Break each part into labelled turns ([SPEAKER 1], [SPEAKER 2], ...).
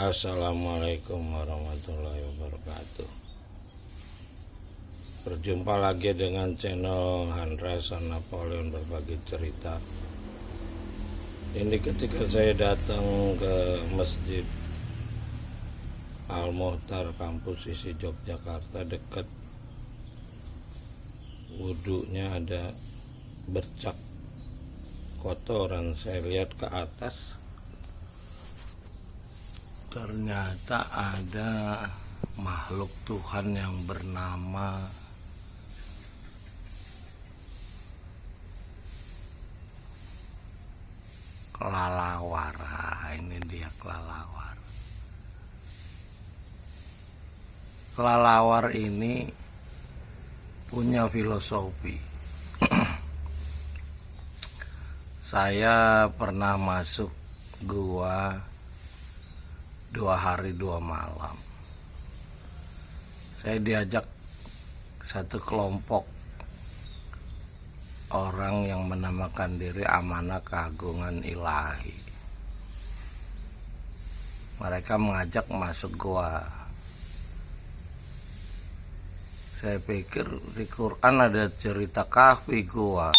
[SPEAKER 1] Assalamualaikum warahmatullahi wabarakatuh. Berjumpa lagi dengan channel Handrasan Napoleon berbagi cerita. Ini ketika saya datang ke Masjid Al-Muhtar kampus Sisi Yogyakarta, dekat wudhunya ada bercak kotoran. Saya lihat ke atas, ternyata ada makhluk Tuhan yang bernama kelelawar. Ini dia kelelawar. Kelelawar ini punya filosofi. Saya pernah masuk gua 2 hari 2 malam. Saya diajak satu kelompok orang yang menamakan diri Amanah Keagungan Ilahi. Mereka mengajak masuk gua. Saya pikir di Quran ada cerita kahfi gua.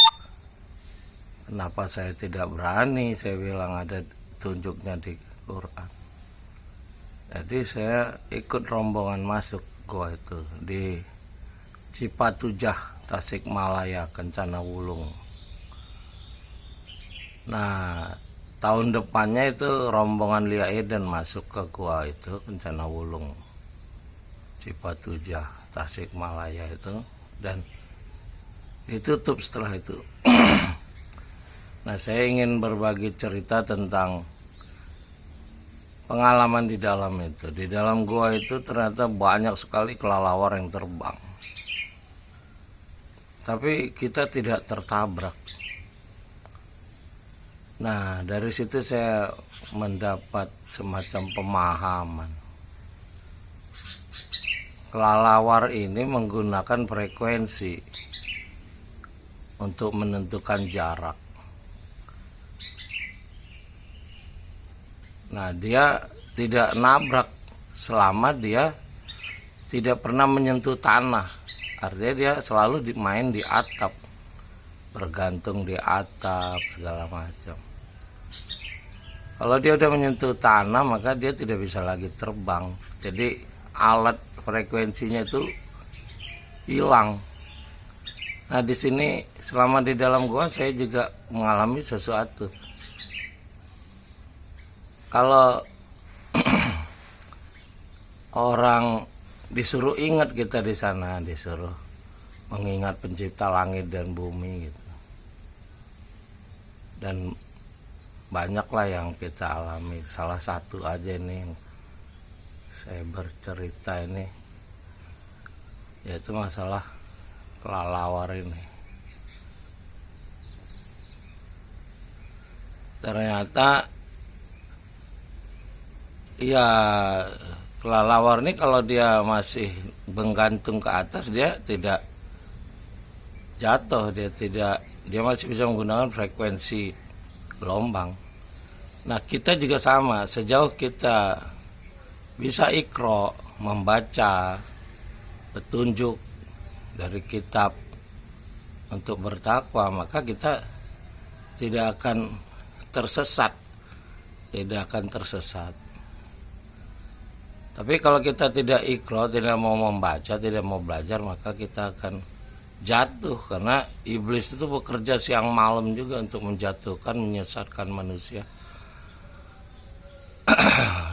[SPEAKER 1] Kenapa saya tidak berani? Saya bilang ada tunjuknya di Quran. Jadi saya ikut rombongan masuk gua itu di Cipatujah, Tasikmalaya, Kencana Wulung. Nah, tahun depannya itu rombongan Lia Eden masuk ke gua itu Kencana Wulung, Cipatujah, Tasikmalaya itu, dan ditutup setelah itu. Nah, saya ingin berbagi cerita tentang pengalaman di dalam itu. Di dalam gua itu ternyata banyak sekali kelelawar yang terbang. Tapi kita tidak tertabrak. Nah, dari situ saya mendapat semacam pemahaman. Kelelawar ini menggunakan frekuensi untuk menentukan jarak. Nah, dia tidak nabrak selama dia tidak pernah menyentuh tanah. Artinya dia selalu main di atap, bergantung di atap segala macam. Kalau dia udah menyentuh tanah, maka dia tidak bisa lagi terbang. Jadi alat frekuensinya itu hilang. Nah, di sini selama di dalam gua saya juga mengalami sesuatu. Kalau orang disuruh ingat, kita di sana disuruh mengingat pencipta langit dan bumi gitu. Dan banyaklah yang kita alami. Salah satu aja nih yang saya bercerita ini, yaitu masalah kelelawar ini. Ternyata ya, kelelawar ini kalau dia masih menggantung ke atas, dia tidak jatuh, dia masih bisa menggunakan frekuensi gelombang. Nah, kita juga sama. Sejauh kita bisa iqra, membaca petunjuk dari kitab untuk bertakwa, maka kita tidak akan tersesat. Tapi kalau kita tidak iqra, tidak mau membaca, tidak mau belajar, maka kita akan jatuh. Karena iblis itu bekerja siang malam juga untuk menjatuhkan, menyesatkan manusia.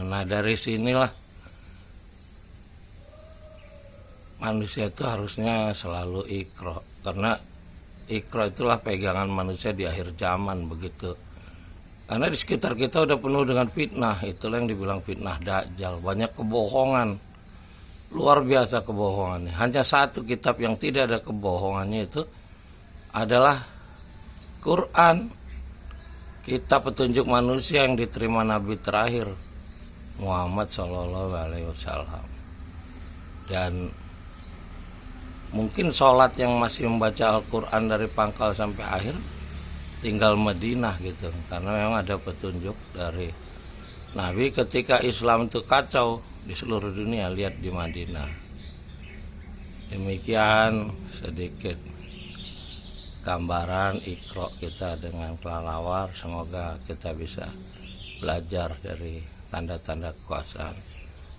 [SPEAKER 1] Nah, dari sinilah manusia itu harusnya selalu iqra. Karena iqra itulah pegangan manusia di akhir zaman, begitu. Karena di sekitar kita udah penuh dengan fitnah. Itulah yang dibilang fitnah Dajjal. Banyak kebohongan. Luar biasa kebohongannya. Hanya satu kitab yang tidak ada kebohongannya, itu adalah Quran. Kitab petunjuk manusia yang diterima Nabi terakhir, Muhammad SAW. Dan mungkin sholat yang masih membaca Al-Quran dari pangkal sampai akhir tinggal Madinah gitu, karena memang ada petunjuk dari Nabi ketika Islam itu kacau di seluruh dunia, lihat di Madinah. Demikian sedikit gambaran Iqra kita dengan kelelawar. Semoga kita bisa belajar dari tanda-tanda kekuasaan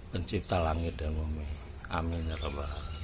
[SPEAKER 1] Pencipta langit dan bumi. Amin ya rabbal alamin.